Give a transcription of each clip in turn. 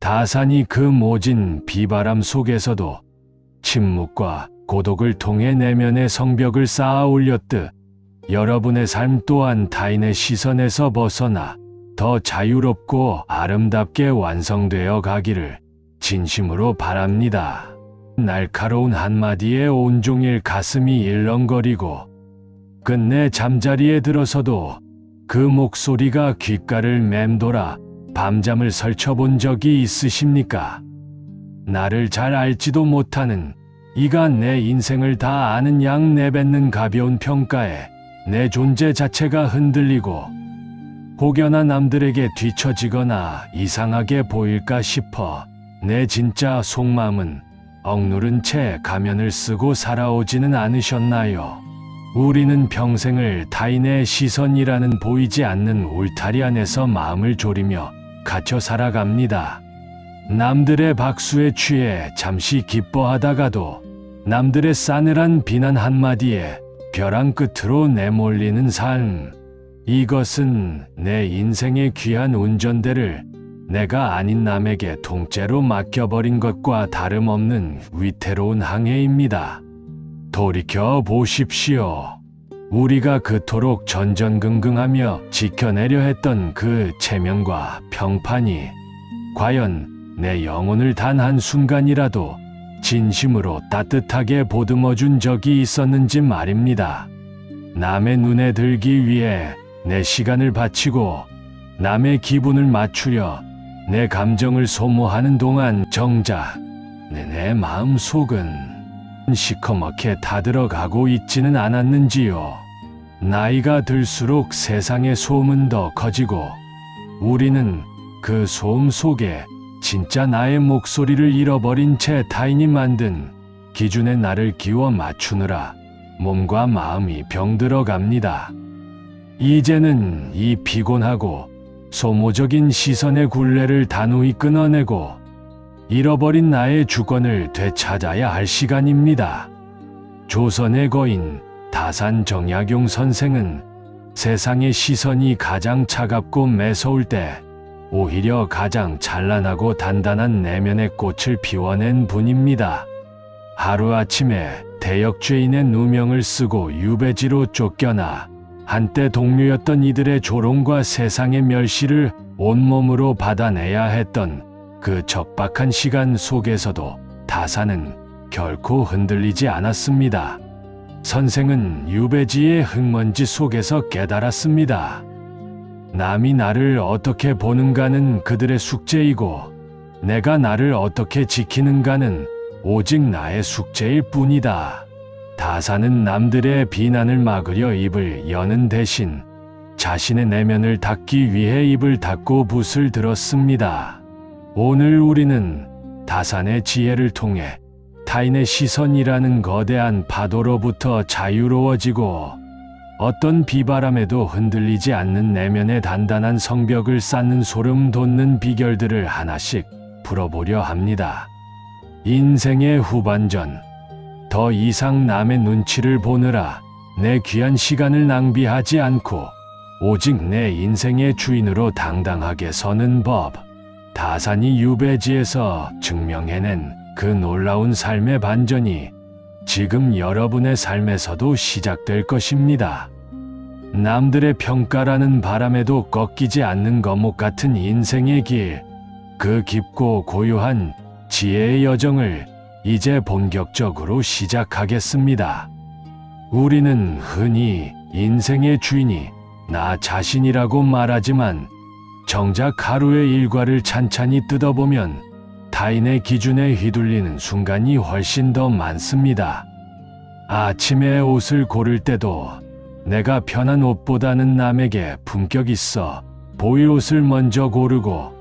다산이 그 모진 비바람 속에서도 침묵과 고독을 통해 내면의 성벽을 쌓아 올렸듯 여러분의 삶 또한 타인의 시선에서 벗어나 더 자유롭고 아름답게 완성되어 가기를 진심으로 바랍니다. 날카로운 한마디에 온종일 가슴이 일렁거리고 끝내 잠자리에 들어서도 그 목소리가 귓가를 맴돌아 밤잠을 설쳐본 적이 있으십니까? 나를 잘 알지도 못하는 이가 내 인생을 다 아는 양 내뱉는 가벼운 평가에 내 존재 자체가 흔들리고 혹여나 남들에게 뒤처지거나 이상하게 보일까 싶어 내 진짜 속마음은 억누른 채 가면을 쓰고 살아오지는 않으셨나요? 우리는 평생을 타인의 시선이라는 보이지 않는 울타리 안에서 마음을 졸이며 갇혀 살아갑니다. 남들의 박수에 취해 잠시 기뻐하다가도 남들의 싸늘한 비난 한마디에 벼랑 끝으로 내몰리는 삶. 이것은 내 인생의 귀한 운전대를 내가 아닌 남에게 통째로 맡겨버린 것과 다름없는 위태로운 항해입니다. 돌이켜 보십시오. 우리가 그토록 전전긍긍하며 지켜내려 했던 그 체면과 평판이 과연 내 영혼을 단 한순간이라도 진심으로 따뜻하게 보듬어준 적이 있었는지 말입니다. 남의 눈에 들기 위해 내 시간을 바치고 남의 기분을 맞추려 내 감정을 소모하는 동안 정작 내 마음 속은 시커멓게 타들어가고 있지는 않았는지요. 나이가 들수록 세상의 소음은 더 커지고 우리는 그 소음 속에 진짜 나의 목소리를 잃어버린 채 타인이 만든 기준에 나를 끼워 맞추느라 몸과 마음이 병들어 갑니다. 이제는 이 피곤하고 소모적인 시선의 굴레를 단호히 끊어내고 잃어버린 나의 주권을 되찾아야 할 시간입니다. 조선의 거인 다산 정약용 선생은 세상의 시선이 가장 차갑고 매서울 때 오히려 가장 찬란하고 단단한 내면의 꽃을 피워낸 분입니다. 하루아침에 대역죄인의 누명을 쓰고 유배지로 쫓겨나 한때 동료였던 이들의 조롱과 세상의 멸시를 온몸으로 받아내야 했던 그 척박한 시간 속에서도 다산은 결코 흔들리지 않았습니다. 선생은 유배지의 흙먼지 속에서 깨달았습니다. 남이 나를 어떻게 보는가는 그들의 숙제이고 내가 나를 어떻게 지키는가는 오직 나의 숙제일 뿐이다. 다산은 남들의 비난을 막으려 입을 여는 대신 자신의 내면을 닫기 위해 입을 닫고 붓을 들었습니다. 오늘 우리는 다산의 지혜를 통해 타인의 시선이라는 거대한 파도로부터 자유로워지고 어떤 비바람에도 흔들리지 않는 내면의 단단한 성벽을 쌓는 소름 돋는 비결들을 하나씩 풀어보려 합니다. 인생의 후반전, 더 이상 남의 눈치를 보느라 내 귀한 시간을 낭비하지 않고 오직 내 인생의 주인으로 당당하게 서는 법. 다산이 유배지에서 증명해낸 그 놀라운 삶의 반전이 지금 여러분의 삶에서도 시작될 것입니다. 남들의 평가라는 바람에도 꺾이지 않는 거목 같은 인생의 길, 그 깊고 고요한 지혜의 여정을 이제 본격적으로 시작하겠습니다. 우리는 흔히 인생의 주인이 나 자신이라고 말하지만 정작 하루의 일과를 찬찬히 뜯어보면 타인의 기준에 휘둘리는 순간이 훨씬 더 많습니다. 아침에 옷을 고를 때도 내가 편한 옷보다는 남에게 품격 있어 보일 옷을 먼저 고르고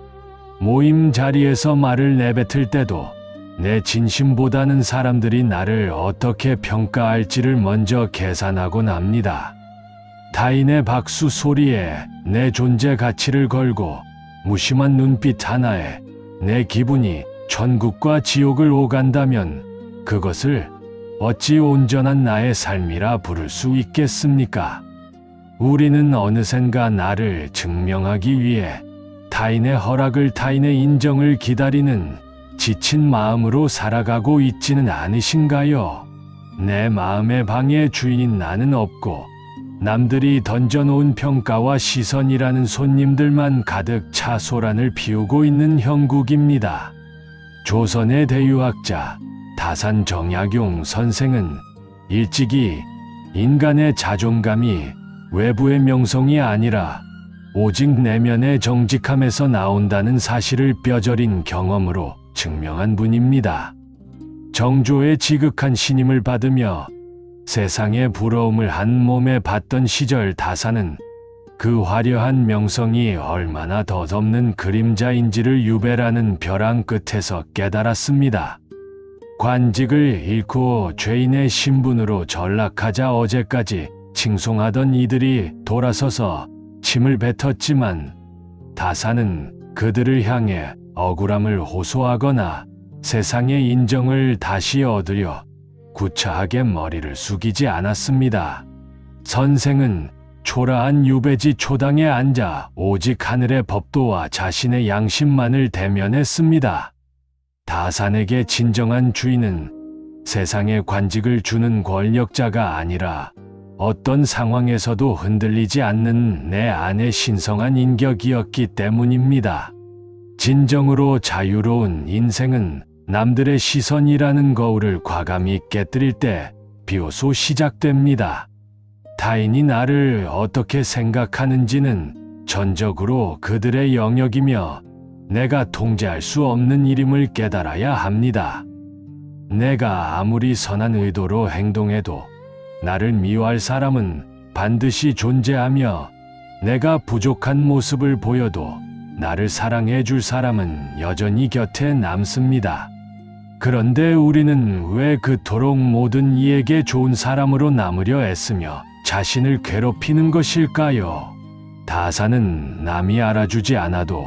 모임 자리에서 말을 내뱉을 때도 내 진심보다는 사람들이 나를 어떻게 평가할지를 먼저 계산하곤 합니다. 타인의 박수 소리에 내 존재 가치를 걸고 무심한 눈빛 하나에 내 기분이 천국과 지옥을 오간다면 그것을 어찌 온전한 나의 삶이라 부를 수 있겠습니까? 우리는 어느샌가 나를 증명하기 위해 타인의 허락을 타인의 인정을 기다리는 지친 마음으로 살아가고 있지는 않으신가요? 내 마음의 방의 주인인 나는 없고 남들이 던져놓은 평가와 시선이라는 손님들만 가득 차 소란을 피우고 있는 형국입니다. 조선의 대유학자 다산 정약용 선생은 일찍이 인간의 자존감이 외부의 명성이 아니라 오직 내면의 정직함에서 나온다는 사실을 뼈저린 경험으로 증명한 분입니다. 정조의 지극한 신임을 받으며 세상의 부러움을 한 몸에 받던 시절 다산은 그 화려한 명성이 얼마나 덧없는 그림자인지를 유배라는 벼랑 끝에서 깨달았습니다. 관직을 잃고 죄인의 신분으로 전락하자 어제까지 칭송하던 이들이 돌아서서 침을 뱉었지만 다산은 그들을 향해 억울함을 호소하거나 세상의 인정을 다시 얻으려 구차하게 머리를 숙이지 않았습니다. 선생은 초라한 유배지 초당에 앉아 오직 하늘의 법도와 자신의 양심만을 대면했습니다. 다산에게 진정한 주인은 세상에 관직을 주는 권력자가 아니라 어떤 상황에서도 흔들리지 않는 내 안의 신성한 인격이었기 때문입니다. 진정으로 자유로운 인생은 남들의 시선이라는 거울을 과감히 깨뜨릴 때 비로소 시작됩니다. 타인이 나를 어떻게 생각하는지는 전적으로 그들의 영역이며 내가 통제할 수 없는 일임을 깨달아야 합니다. 내가 아무리 선한 의도로 행동해도 나를 미워할 사람은 반드시 존재하며 내가 부족한 모습을 보여도 나를 사랑해 줄 사람은 여전히 곁에 남습니다. 그런데 우리는 왜 그토록 모든 이에게 좋은 사람으로 남으려 애쓰며 자신을 괴롭히는 것일까요? 다산은 남이 알아주지 않아도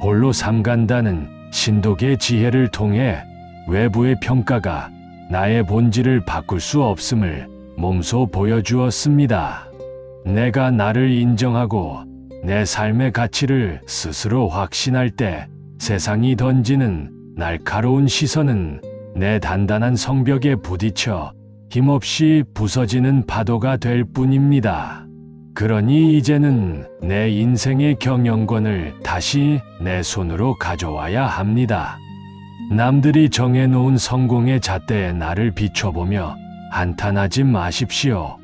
홀로 삼간다는 신독의 지혜를 통해 외부의 평가가 나의 본질을 바꿀 수 없음을 몸소 보여주었습니다. 내가 나를 인정하고 내 삶의 가치를 스스로 확신할 때 세상이 던지는 날카로운 시선은 내 단단한 성벽에 부딪혀 힘없이 부서지는 파도가 될 뿐입니다. 그러니 이제는 내 인생의 경영권을 다시 내 손으로 가져와야 합니다. 남들이 정해놓은 성공의 잣대에 나를 비춰보며 한탄하지 마십시오.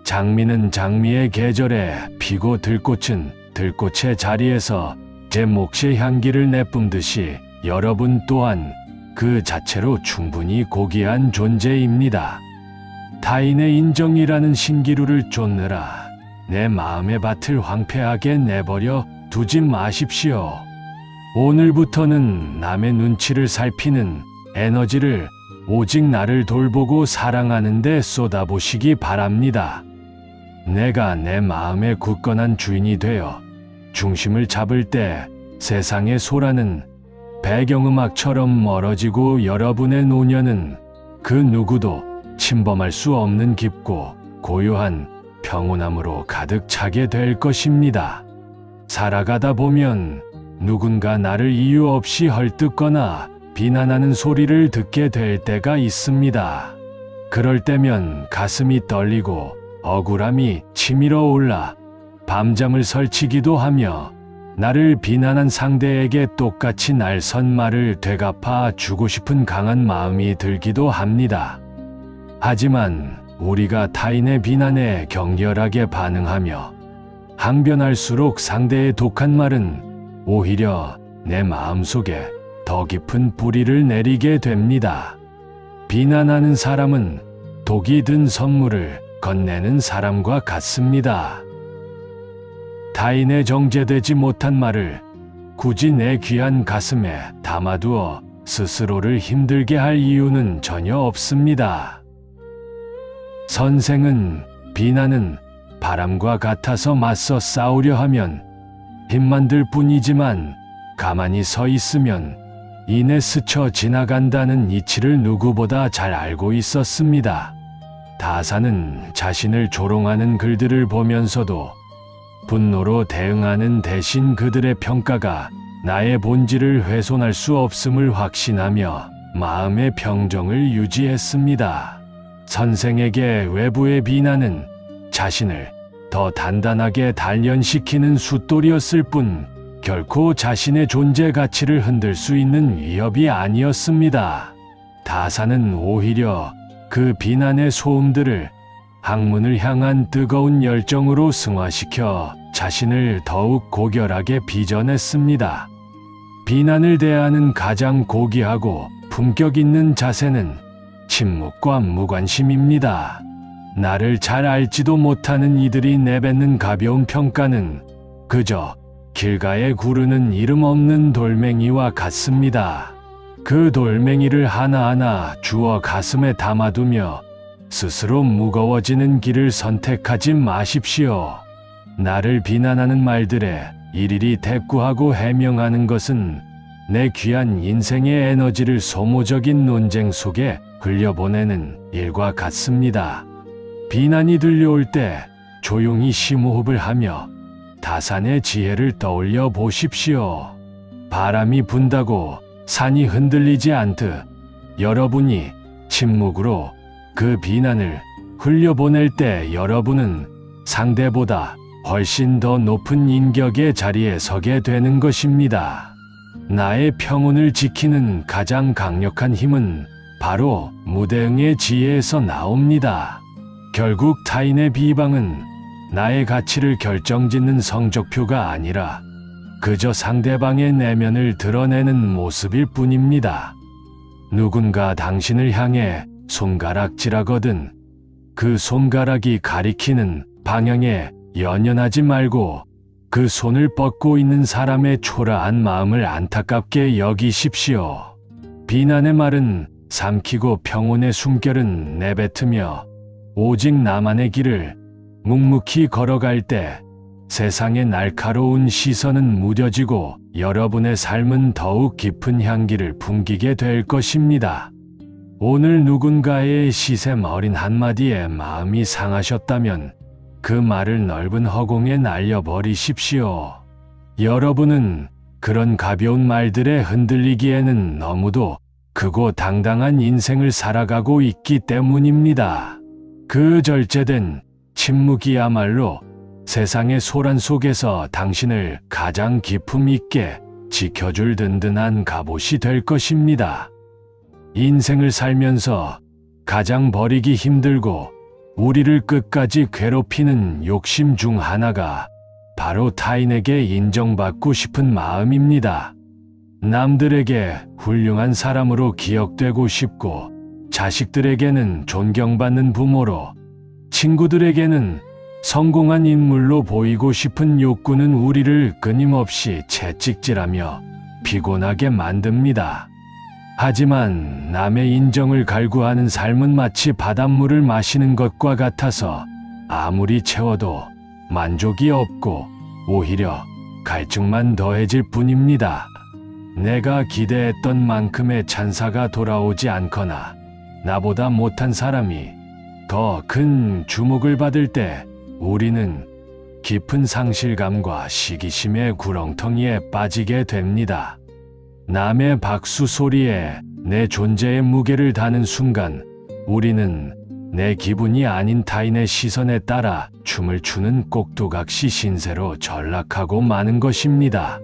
장미는 장미의 계절에 피고 들꽃은 들꽃의 자리에서 제 몫의 향기를 내뿜듯이 여러분 또한 그 자체로 충분히 고귀한 존재입니다. 타인의 인정이라는 신기루를 쫓느라 내 마음의 밭을 황폐하게 내버려 두지 마십시오. 오늘부터는 남의 눈치를 살피는 에너지를 오직 나를 돌보고 사랑하는 데 쏟아보시기 바랍니다. 내가 내 마음의 굳건한 주인이 되어 중심을 잡을 때 세상의 소란은 배경음악처럼 멀어지고 여러분의 노년은 그 누구도 침범할 수 없는 깊고 고요한 평온함으로 가득 차게 될 것입니다. 살아가다 보면 누군가 나를 이유 없이 헐뜯거나 비난하는 소리를 듣게 될 때가 있습니다. 그럴 때면 가슴이 떨리고 억울함이 치밀어 올라 밤잠을 설치기도 하며 나를 비난한 상대에게 똑같이 날선 말을 되갚아 주고 싶은 강한 마음이 들기도 합니다. 하지만 우리가 타인의 비난에 격렬하게 반응하며 항변할수록 상대의 독한 말은 오히려 내 마음속에 더 깊은 뿌리를 내리게 됩니다. 비난하는 사람은 독이 든 선물을 건네는 사람과 같습니다. 타인의 정제되지 못한 말을 굳이 내 귀한 가슴에 담아두어 스스로를 힘들게 할 이유는 전혀 없습니다. 선생은 비난은 바람과 같아서 맞서 싸우려 하면 힘만 들 뿐이지만 가만히 서 있으면 이내 스쳐 지나간다는 이치를 누구보다 잘 알고 있었습니다. 다산은 자신을 조롱하는 글들을 보면서도 분노로 대응하는 대신 그들의 평가가 나의 본질을 훼손할 수 없음을 확신하며 마음의 평정을 유지했습니다. 선생에게 외부의 비난은 자신을 더 단단하게 단련시키는 숫돌이었을 뿐 결코 자신의 존재 가치를 흔들 수 있는 위협이 아니었습니다. 다사는 오히려 그 비난의 소음들을 학문을 향한 뜨거운 열정으로 승화시켜 자신을 더욱 고결하게 빚어냈습니다. 비난을 대하는 가장 고귀하고 품격 있는 자세는 침묵과 무관심입니다. 나를 잘 알지도 못하는 이들이 내뱉는 가벼운 평가는 그저 길가에 구르는 이름 없는 돌멩이와 같습니다. 그 돌멩이를 하나하나 주워 가슴에 담아두며 스스로 무거워지는 길을 선택하지 마십시오. 나를 비난하는 말들에 일일이 대꾸하고 해명하는 것은 내 귀한 인생의 에너지를 소모적인 논쟁 속에 흘려보내는 일과 같습니다. 비난이 들려올 때 조용히 심호흡을 하며 다산의 지혜를 떠올려 보십시오. 바람이 분다고 산이 흔들리지 않듯 여러분이 침묵으로 그 비난을 흘려보낼 때 여러분은 상대보다 훨씬 더 높은 인격의 자리에 서게 되는 것입니다. 나의 평온을 지키는 가장 강력한 힘은 바로 무대응의 지혜에서 나옵니다. 결국 타인의 비방은 나의 가치를 결정짓는 성적표가 아니라 그저 상대방의 내면을 드러내는 모습일 뿐입니다. 누군가 당신을 향해 손가락질하거든 그 손가락이 가리키는 방향에 연연하지 말고 그 손을 뻗고 있는 사람의 초라한 마음을 안타깝게 여기십시오. 비난의 말은 삼키고 평온의 숨결은 내뱉으며 오직 나만의 길을 묵묵히 걸어갈 때 세상의 날카로운 시선은 무뎌지고 여러분의 삶은 더욱 깊은 향기를 풍기게 될 것입니다. 오늘 누군가의 시샘 어린 한마디에 마음이 상하셨다면 그 말을 넓은 허공에 날려버리십시오. 여러분은 그런 가벼운 말들에 흔들리기에는 너무도 크고 당당한 인생을 살아가고 있기 때문입니다. 그 절제된 침묵이야말로 세상의 소란 속에서 당신을 가장 기품 있게 지켜줄 든든한 갑옷이 될 것입니다. 인생을 살면서 가장 버리기 힘들고 우리를 끝까지 괴롭히는 욕심 중 하나가 바로 타인에게 인정받고 싶은 마음입니다. 남들에게 훌륭한 사람으로 기억되고 싶고 자식들에게는 존경받는 부모로 친구들에게는 성공한 인물로 보이고 싶은 욕구는 우리를 끊임없이 채찍질하며 피곤하게 만듭니다. 하지만 남의 인정을 갈구하는 삶은 마치 바닷물을 마시는 것과 같아서 아무리 채워도 만족이 없고 오히려 갈증만 더해질 뿐입니다. 내가 기대했던 만큼의 찬사가 돌아오지 않거나 나보다 못한 사람이 더 큰 주목을 받을 때 우리는 깊은 상실감과 시기심의 구렁텅이에 빠지게 됩니다. 남의 박수 소리에 내 존재의 무게를 다는 순간 우리는 내 기분이 아닌 타인의 시선에 따라 춤을 추는 꼭두각시 신세로 전락하고 마는 것입니다.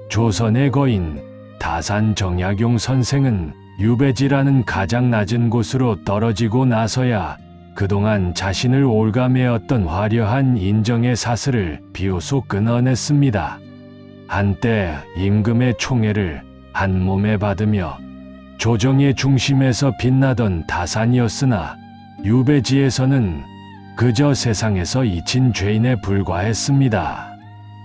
조선의 거인 다산정약용 선생은 유배지라는 가장 낮은 곳으로 떨어지고 나서야 그동안 자신을 올가매었던 화려한 인정의 사슬을 비로소 끊어냈습니다. 한때 임금의 총애를 한 몸에 받으며 조정의 중심에서 빛나던 다산이었으나 유배지에서는 그저 세상에서 잊힌 죄인에 불과했습니다.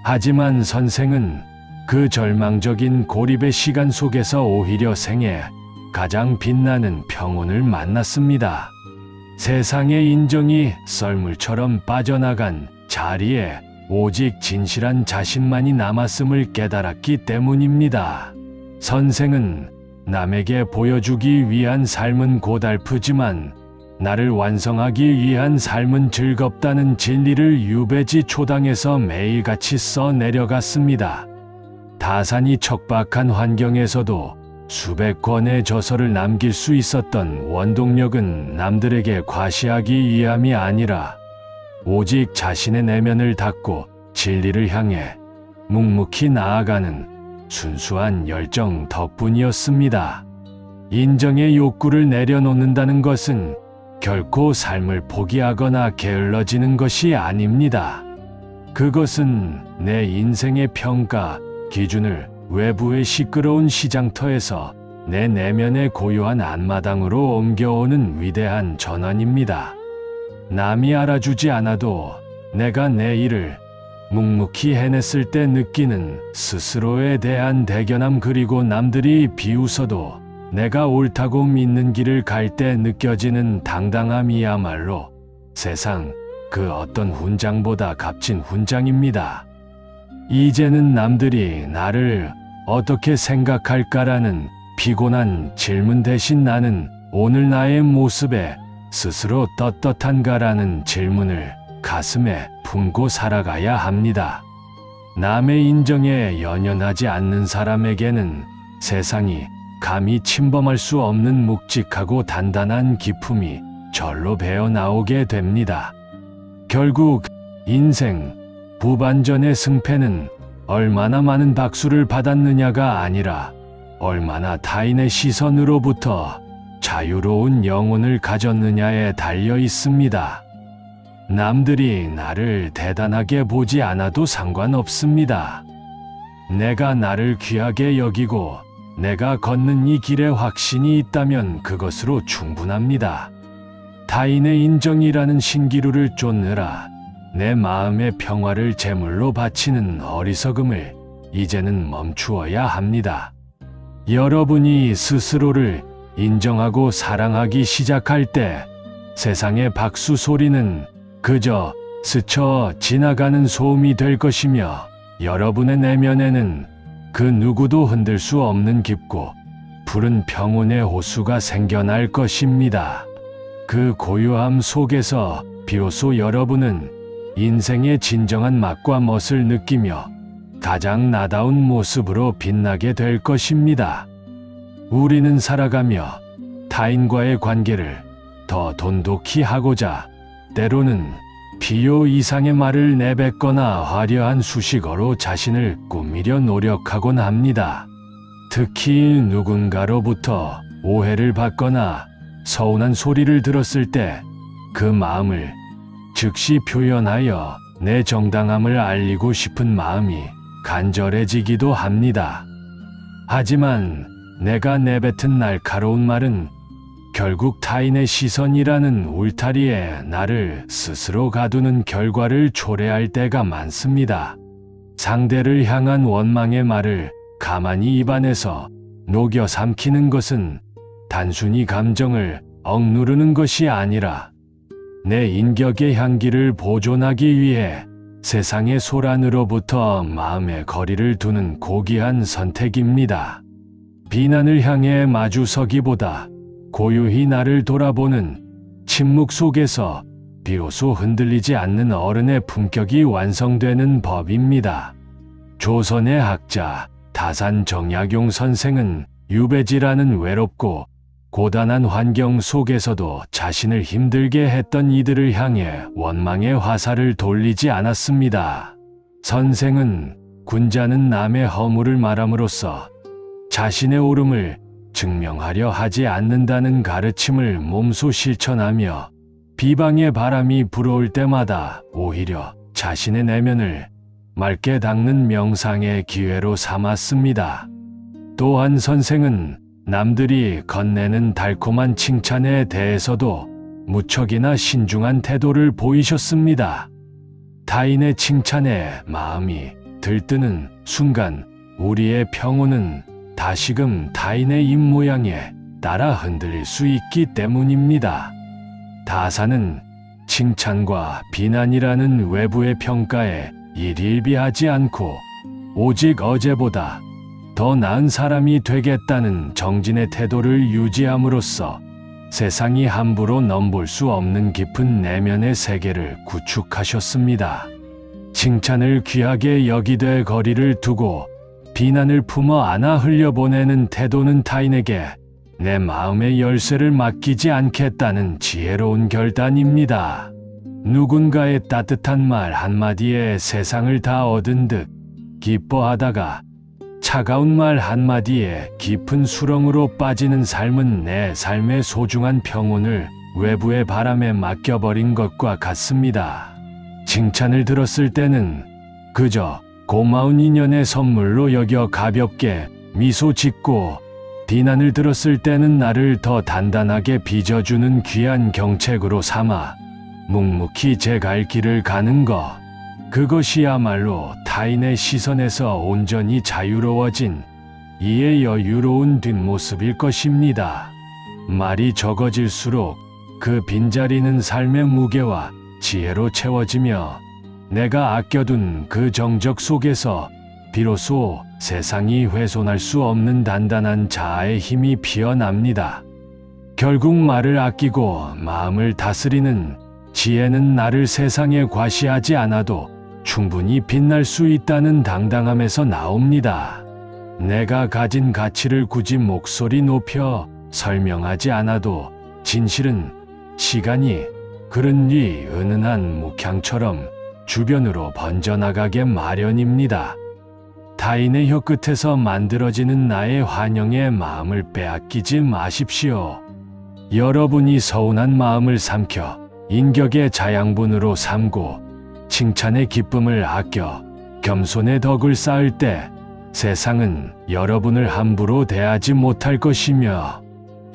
하지만 선생은 그 절망적인 고립의 시간 속에서 오히려 생애 가장 빛나는 평온을 만났습니다. 세상의 인정이 썰물처럼 빠져나간 자리에 오직 진실한 자신만이 남았음을 깨달았기 때문입니다. 선생은 남에게 보여주기 위한 삶은 고달프지만 나를 완성하기 위한 삶은 즐겁다는 진리를 유배지 초당에서 매일같이 써내려갔습니다. 다산이 척박한 환경에서도 수백 권의 저서를 남길 수 있었던 원동력은 남들에게 과시하기 위함이 아니라 오직 자신의 내면을 닫고 진리를 향해 묵묵히 나아가는 순수한 열정 덕분이었습니다. 인정의 욕구를 내려놓는다는 것은 결코 삶을 포기하거나 게을러지는 것이 아닙니다. 그것은 내 인생의 평가, 기준을 외부의 시끄러운 시장터에서 내 내면의 고요한 앞마당으로 옮겨오는 위대한 전환입니다. 남이 알아주지 않아도 내가 내 일을 묵묵히 해냈을 때 느끼는 스스로에 대한 대견함, 그리고 남들이 비웃어도 내가 옳다고 믿는 길을 갈 때 느껴지는 당당함이야말로 세상 그 어떤 훈장보다 값진 훈장입니다. 이제는 남들이 나를 어떻게 생각할까라는 피곤한 질문 대신 나는 오늘 나의 모습에 스스로 떳떳한가라는 질문을 가슴에 품고 살아가야 합니다. 남의 인정에 연연하지 않는 사람에게는 세상이 감히 침범할 수 없는 묵직하고 단단한 기품이 절로 배어나오게 됩니다. 결국 인생 부반전의 승패는 얼마나 많은 박수를 받았느냐가 아니라 얼마나 타인의 시선으로부터 자유로운 영혼을 가졌느냐에 달려 있습니다. 남들이 나를 대단하게 보지 않아도 상관없습니다. 내가 나를 귀하게 여기고 내가 걷는 이 길에 확신이 있다면 그것으로 충분합니다. 타인의 인정이라는 신기루를 쫓느라 내 마음의 평화를 제물로 바치는 어리석음을 이제는 멈추어야 합니다. 여러분이 스스로를 인정하고 사랑하기 시작할 때 세상의 박수 소리는 그저 스쳐 지나가는 소음이 될 것이며, 여러분의 내면에는 그 누구도 흔들 수 없는 깊고 푸른 평온의 호수가 생겨날 것입니다. 그 고요함 속에서 비로소 여러분은 인생의 진정한 맛과 멋을 느끼며 가장 나다운 모습으로 빛나게 될 것입니다. 우리는 살아가며 타인과의 관계를 더 돈독히 하고자 때로는 필요 이상의 말을 내뱉거나 화려한 수식어로 자신을 꾸미려 노력하곤 합니다. 특히 누군가로부터 오해를 받거나 서운한 소리를 들었을 때 그 마음을 즉시 표현하여 내 정당함을 알리고 싶은 마음이 간절해지기도 합니다. 하지만 내가 내뱉은 날카로운 말은 결국 타인의 시선이라는 울타리에 나를 스스로 가두는 결과를 초래할 때가 많습니다. 상대를 향한 원망의 말을 가만히 입안에서 녹여 삼키는 것은 단순히 감정을 억누르는 것이 아니라 내 인격의 향기를 보존하기 위해 세상의 소란으로부터 마음의 거리를 두는 고귀한 선택입니다. 비난을 향해 마주서기보다 고요히 나를 돌아보는 침묵 속에서 비로소 흔들리지 않는 어른의 품격이 완성되는 법입니다. 조선의 학자 다산 정약용 선생은 유배지라는 외롭고 고단한 환경 속에서도 자신을 힘들게 했던 이들을 향해 원망의 화살을 돌리지 않았습니다. 선생은 군자는 남의 허물을 말함으로써 자신의 옳음을 증명하려 하지 않는다는 가르침을 몸소 실천하며 비방의 바람이 불어올 때마다 오히려 자신의 내면을 맑게 닦는 명상의 기회로 삼았습니다. 또한 선생은 남들이 건네는 달콤한 칭찬에 대해서도 무척이나 신중한 태도를 보이셨습니다. 타인의 칭찬에 마음이 들뜨는 순간 우리의 평온은 다시금 타인의 입모양에 따라 흔들릴 수 있기 때문입니다. 다산은 칭찬과 비난이라는 외부의 평가에 일일비하지 않고 오직 어제보다 더 나은 사람이 되겠다는 정진의 태도를 유지함으로써 세상이 함부로 넘볼 수 없는 깊은 내면의 세계를 구축하셨습니다. 칭찬을 귀하게 여기되 거리를 두고 비난을 품어 안아 흘려보내는 태도는 타인에게 내 마음의 열쇠를 맡기지 않겠다는 지혜로운 결단입니다. 누군가의 따뜻한 말 한마디에 세상을 다 얻은 듯 기뻐하다가 차가운 말 한마디에 깊은 수렁으로 빠지는 삶은 내 삶의 소중한 평온을 외부의 바람에 맡겨버린 것과 같습니다. 칭찬을 들었을 때는 그저 고마운 인연의 선물로 여겨 가볍게 미소 짓고, 비난을 들었을 때는 나를 더 단단하게 빚어주는 귀한 경책으로 삼아 묵묵히 제 갈 길을 가는 것, 그것이야말로 타인의 시선에서 온전히 자유로워진 이의 여유로운 뒷모습일 것입니다. 말이 적어질수록 그 빈자리는 삶의 무게와 지혜로 채워지며 내가 아껴둔 그 정적 속에서 비로소 세상이 훼손할 수 없는 단단한 자아의 힘이 피어납니다. 결국 말을 아끼고 마음을 다스리는 지혜는 나를 세상에 과시하지 않아도 충분히 빛날 수 있다는 당당함에서 나옵니다. 내가 가진 가치를 굳이 목소리 높여 설명하지 않아도 진실은 시간이 흐른 뒤 은은한 목향처럼 주변으로 번져나가게 마련입니다. 타인의 혀끝에서 만들어지는 나의 환영의 마음을 빼앗기지 마십시오. 여러분이 서운한 마음을 삼켜 인격의 자양분으로 삼고 칭찬의 기쁨을 아껴 겸손의 덕을 쌓을 때 세상은 여러분을 함부로 대하지 못할 것이며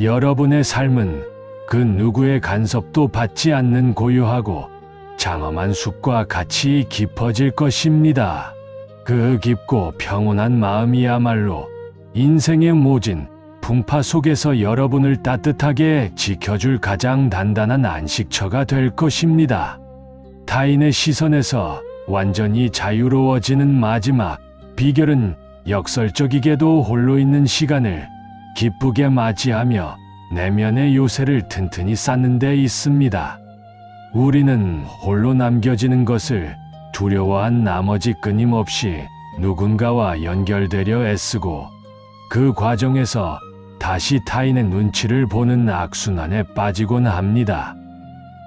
여러분의 삶은 그 누구의 간섭도 받지 않는 고요하고 장엄한 숲과 같이 깊어질 것입니다. 그 깊고 평온한 마음이야말로 인생의 모진 풍파 속에서 여러분을 따뜻하게 지켜줄 가장 단단한 안식처가 될 것입니다. 타인의 시선에서 완전히 자유로워지는 마지막 비결은 역설적이게도 홀로 있는 시간을 기쁘게 맞이하며 내면의 요새를 튼튼히 쌓는 데 있습니다. 우리는 홀로 남겨지는 것을 두려워한 나머지 끊임없이 누군가와 연결되려 애쓰고 그 과정에서 다시 타인의 눈치를 보는 악순환에 빠지곤 합니다.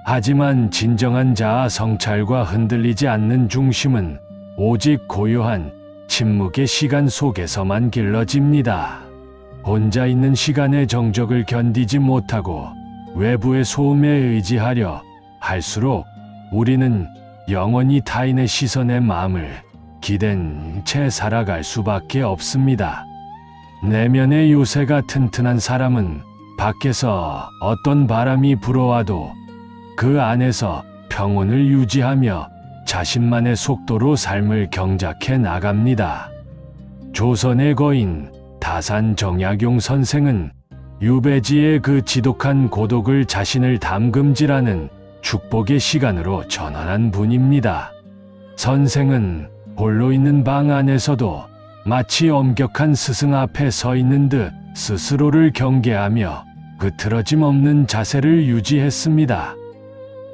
하지만 진정한 자아 성찰과 흔들리지 않는 중심은 오직 고요한 침묵의 시간 속에서만 길러집니다. 혼자 있는 시간의 정적을 견디지 못하고 외부의 소음에 의지하려 할수록 우리는 영원히 타인의 시선에 마음을 기댄 채 살아갈 수밖에 없습니다. 내면의 요새가 튼튼한 사람은 밖에서 어떤 바람이 불어와도 그 안에서 평온을 유지하며 자신만의 속도로 삶을 경작해 나갑니다. 조선의 거인 다산 정약용 선생은 유배지의 그 지독한 고독을 자신을 담금질하는 축복의 시간으로 전환한 분입니다. 선생은 홀로 있는 방 안에서도 마치 엄격한 스승 앞에 서 있는 듯 스스로를 경계하며 흐트러짐 없는 자세를 유지했습니다.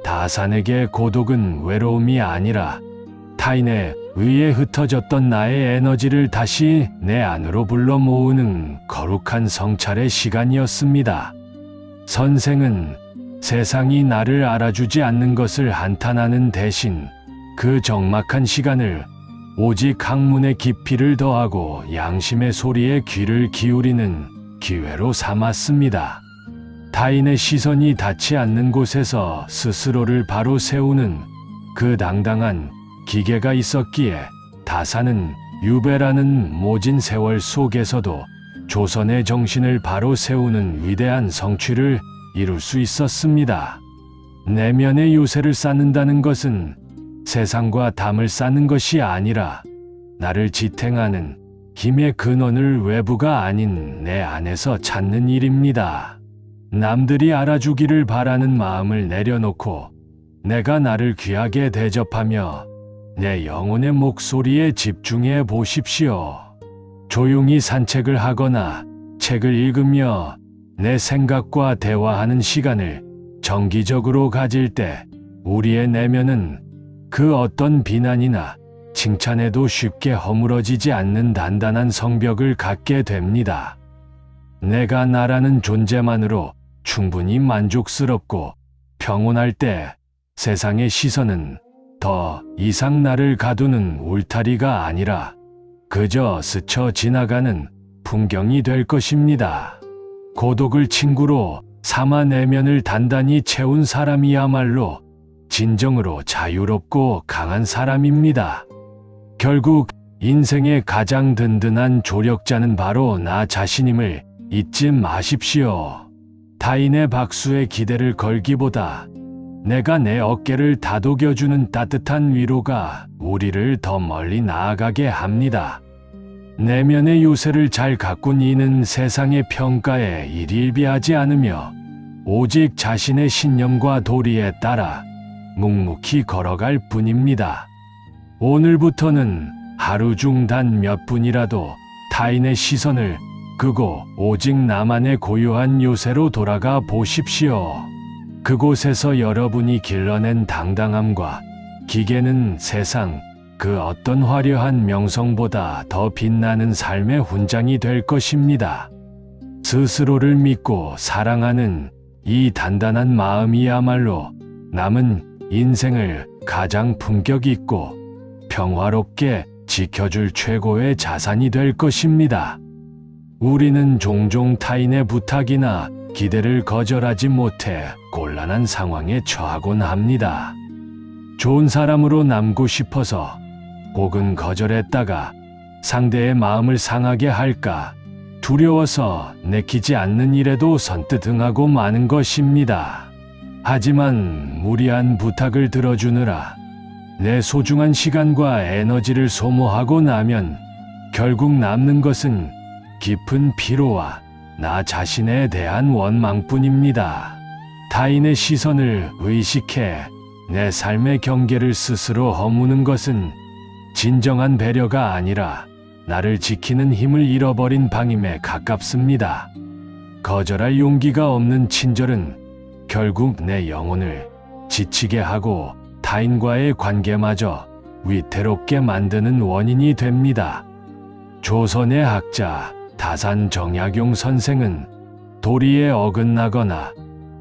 다산에게 고독은 외로움이 아니라 타인에 의해 흩어졌던 나의 에너지를 다시 내 안으로 불러 모으는 거룩한 성찰의 시간이었습니다. 선생은 세상이 나를 알아주지 않는 것을 한탄하는 대신 그 적막한 시간을 오직 학문의 깊이를 더하고 양심의 소리에 귀를 기울이는 기회로 삼았습니다. 타인의 시선이 닿지 않는 곳에서 스스로를 바로 세우는 그 당당한 기계가 있었기에 다산은 유배라는 모진 세월 속에서도 조선의 정신을 바로 세우는 위대한 성취를 이룰 수 있었습니다. 내면의 요새를 쌓는다는 것은 세상과 담을 쌓는 것이 아니라 나를 지탱하는 힘의 근원을 외부가 아닌 내 안에서 찾는 일입니다. 남들이 알아주기를 바라는 마음을 내려놓고 내가 나를 귀하게 대접하며 내 영혼의 목소리에 집중해 보십시오. 조용히 산책을 하거나 책을 읽으며 내 생각과 대화하는 시간을 정기적으로 가질 때 우리의 내면은 그 어떤 비난이나 칭찬에도 쉽게 허물어지지 않는 단단한 성벽을 갖게 됩니다. 내가 나라는 존재만으로 충분히 만족스럽고 평온할 때 세상의 시선은 더 이상 나를 가두는 울타리가 아니라 그저 스쳐 지나가는 풍경이 될 것입니다. 고독을 친구로 삼아 내면을 단단히 채운 사람이야말로 진정으로 자유롭고 강한 사람입니다. 결국 인생의 가장 든든한 조력자는 바로 나 자신임을 잊지 마십시오. 타인의 박수에 기대를 걸기보다 내가 내 어깨를 다독여주는 따뜻한 위로가 우리를 더 멀리 나아가게 합니다. 내면의 요새를 잘 가꾼 이는 세상의 평가에 일일비하지 않으며 오직 자신의 신념과 도리에 따라 묵묵히 걸어갈 뿐입니다. 오늘부터는 하루 중 단 몇 분이라도 타인의 시선을 끄고 오직 나만의 고유한 요새로 돌아가 보십시오. 그곳에서 여러분이 길러낸 당당함과 기계는 세상 그 어떤 화려한 명성보다 더 빛나는 삶의 훈장이 될 것입니다. 스스로를 믿고 사랑하는 이 단단한 마음이야말로 남은 인생을 가장 품격 있고 평화롭게 지켜줄 최고의 자산이 될 것입니다. 우리는 종종 타인의 부탁이나 기대를 거절하지 못해 곤란한 상황에 처하곤 합니다. 좋은 사람으로 남고 싶어서 혹은 거절했다가 상대의 마음을 상하게 할까 두려워서 내키지 않는 일에도 선뜻 응하고 마는 것입니다. 하지만 무리한 부탁을 들어주느라 내 소중한 시간과 에너지를 소모하고 나면 결국 남는 것은 깊은 피로와 나 자신에 대한 원망뿐입니다. 타인의 시선을 의식해 내 삶의 경계를 스스로 허무는 것은 진정한 배려가 아니라 나를 지키는 힘을 잃어버린 방임에 가깝습니다. 거절할 용기가 없는 친절은 결국 내 영혼을 지치게 하고 타인과의 관계마저 위태롭게 만드는 원인이 됩니다. 조선의 학자 다산정약용 선생은 도리에 어긋나거나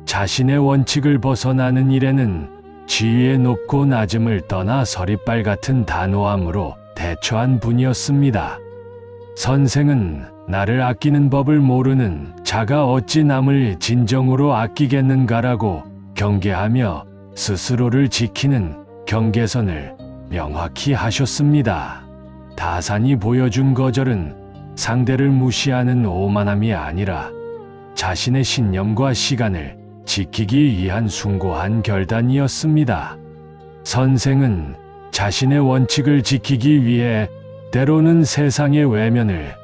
자신의 원칙을 벗어나는 일에는 지위의 높고 낮음을 떠나 서리빨 같은 단호함으로 대처한 분이었습니다. 선생은 나를 아끼는 법을 모르는 자가 어찌 남을 진정으로 아끼겠는가라고 경계하며 스스로를 지키는 경계선을 명확히 하셨습니다. 다산이 보여준 거절은 상대를 무시하는 오만함이 아니라 자신의 신념과 시간을 지키기 위한 숭고한 결단이었습니다. 선생은 자신의 원칙을 지키기 위해 때로는 세상의 외면을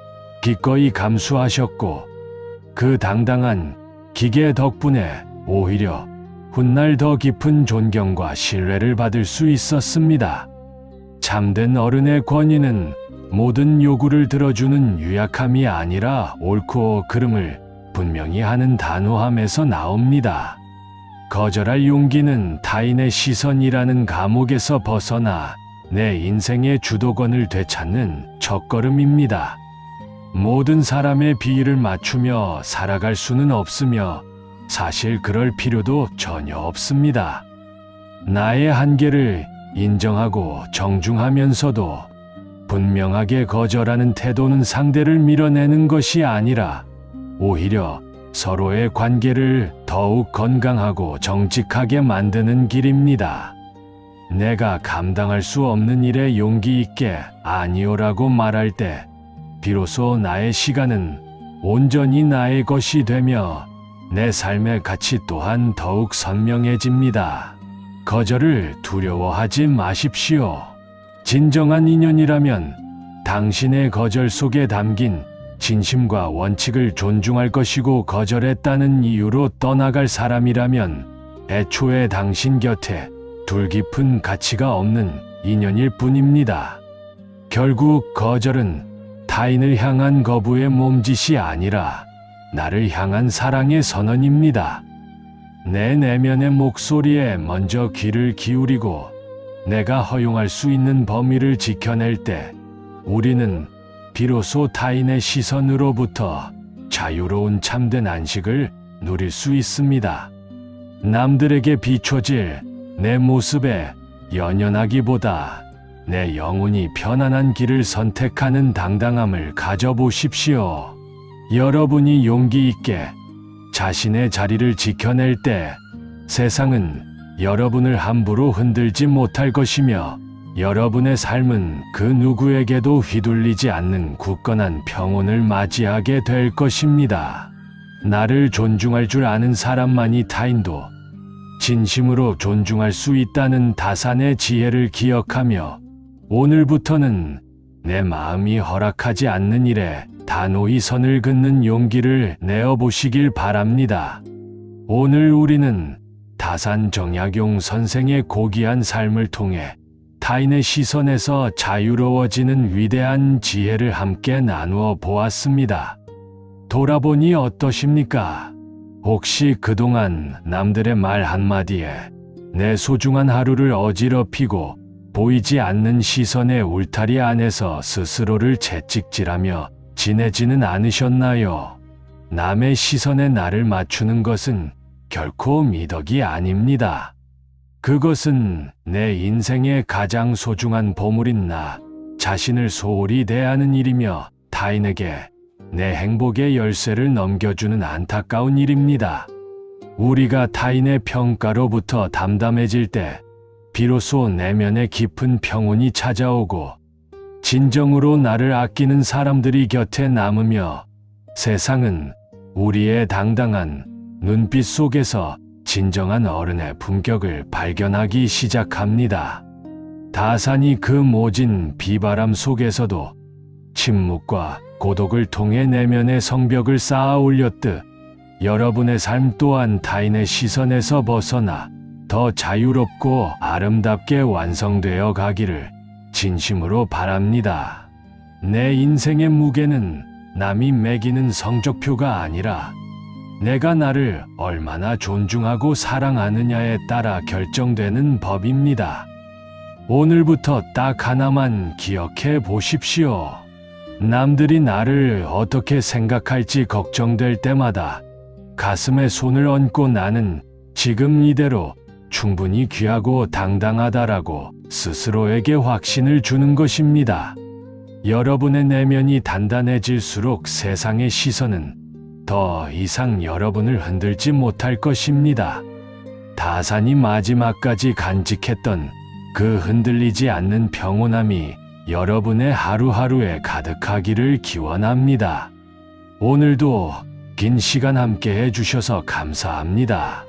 기꺼이 감수하셨고 그 당당한 기계 덕분에 오히려 훗날 더 깊은 존경과 신뢰를 받을 수 있었습니다. 참된 어른의 권위는 모든 요구를 들어주는 유약함이 아니라 옳고 그름을 분명히 하는 단호함에서 나옵니다. 거절할 용기는 타인의 시선이라는 감옥에서 벗어나 내 인생의 주도권을 되찾는 첫걸음입니다. 모든 사람의 비위를 맞추며 살아갈 수는 없으며 사실 그럴 필요도 전혀 없습니다. 나의 한계를 인정하고 정중하면서도 분명하게 거절하는 태도는 상대를 밀어내는 것이 아니라 오히려 서로의 관계를 더욱 건강하고 정직하게 만드는 길입니다. 내가 감당할 수 없는 일에 용기 있게 아니오라고 말할 때 비로소 나의 시간은 온전히 나의 것이 되며 내 삶의 가치 또한 더욱 선명해집니다. 거절을 두려워하지 마십시오. 진정한 인연이라면 당신의 거절 속에 담긴 진심과 원칙을 존중할 것이고 거절했다는 이유로 떠나갈 사람이라면 애초에 당신 곁에 둘 깊은 가치가 없는 인연일 뿐입니다. 결국 거절은 타인을 향한 거부의 몸짓이 아니라 나를 향한 사랑의 선언입니다. 내 내면의 목소리에 먼저 귀를 기울이고 내가 허용할 수 있는 범위를 지켜낼 때 우리는 비로소 타인의 시선으로부터 자유로운 참된 안식을 누릴 수 있습니다. 남들에게 비춰질 내 모습에 연연하기보다 내 영혼이 편안한 길을 선택하는 당당함을 가져보십시오. 여러분이 용기 있게 자신의 자리를 지켜낼 때 세상은 여러분을 함부로 흔들지 못할 것이며 여러분의 삶은 그 누구에게도 휘둘리지 않는 굳건한 평온을 맞이하게 될 것입니다. 나를 존중할 줄 아는 사람만이 타인도 진심으로 존중할 수 있다는 다산의 지혜를 기억하며 오늘부터는 내 마음이 허락하지 않는 일에 단호히 선을 긋는 용기를 내어보시길 바랍니다. 오늘 우리는 다산 정약용 선생의 고귀한 삶을 통해 타인의 시선에서 자유로워지는 위대한 지혜를 함께 나누어 보았습니다. 돌아보니 어떠십니까? 혹시 그동안 남들의 말 한마디에 내 소중한 하루를 어지럽히고 보이지 않는 시선의 울타리 안에서 스스로를 채찍질하며 지내지는 않으셨나요? 남의 시선에 나를 맞추는 것은 결코 미덕이 아닙니다. 그것은 내 인생의 가장 소중한 보물인 나 자신을 소홀히 대하는 일이며 타인에게 내 행복의 열쇠를 넘겨주는 안타까운 일입니다. 우리가 타인의 평가로부터 담담해질 때 비로소 내면의 깊은 평온이 찾아오고 진정으로 나를 아끼는 사람들이 곁에 남으며 세상은 우리의 당당한 눈빛 속에서 진정한 어른의 품격을 발견하기 시작합니다. 다산이 그 모진 비바람 속에서도 침묵과 고독을 통해 내면의 성벽을 쌓아 올렸듯 여러분의 삶 또한 타인의 시선에서 벗어나 더 자유롭고 아름답게 완성되어 가기를 진심으로 바랍니다. 내 인생의 무게는 남이 매기는 성적표가 아니라 내가 나를 얼마나 존중하고 사랑하느냐에 따라 결정되는 법입니다. 오늘부터 딱 하나만 기억해 보십시오. 남들이 나를 어떻게 생각할지 걱정될 때마다 가슴에 손을 얹고 나는 지금 이대로 충분히 귀하고 당당하다라고 스스로에게 확신을 주는 것입니다. 여러분의 내면이 단단해질수록 세상의 시선은 더 이상 여러분을 흔들지 못할 것입니다. 다산이 마지막까지 간직했던 그 흔들리지 않는 평온함이 여러분의 하루하루에 가득하기를 기원합니다. 오늘도 긴 시간 함께 해주셔서 감사합니다.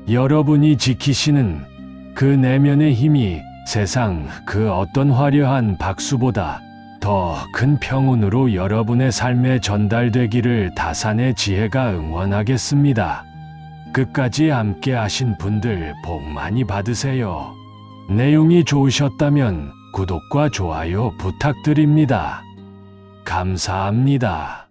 여러분이 지키시는 그 내면의 힘이 세상 그 어떤 화려한 박수보다 더 큰 평온으로 여러분의 삶에 전달되기를 다산의 지혜가 응원하겠습니다. 끝까지 함께 하신 분들 복 많이 받으세요. 내용이 좋으셨다면 구독과 좋아요 부탁드립니다. 감사합니다.